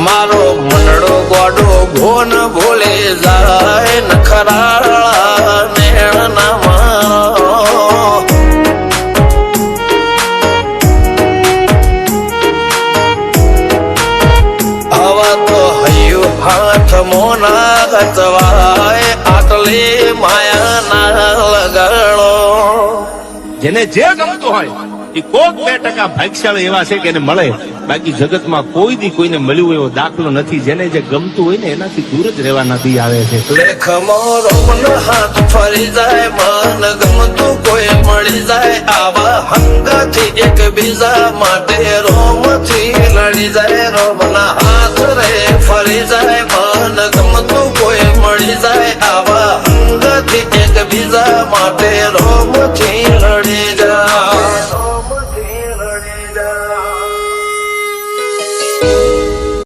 મારો મંડળો ગોડો ઘોન ભૂલે જાય નખરા નેણ ના મારો આવા તો હૈયું હાથ મોના ગતવાય આટલી માયા ના લગાડો જેને જે ગમતું હોય એ કોક 2% ભાગ્યશાળી એવા છે કે એને મળે, બાકી જગતમાં કોઈ દી કોઈને મળ્યું એવો દાખલો નથી. જેને જે ગમતું હોય ને એનાથી દૂર જ રહેવાના દી આવે છે. લેખ મોરો હાથ ફરી જાય મન ગમતું કોઈ મળી જાય આવા હંગાથી એકબીજા માટે રોમથી લડી જાય રોમના હાથ રે ફરી જાય મન ગમતું કોઈ મળી જાય આવા હંગાથી એકબીજા માટે રોમથી લડી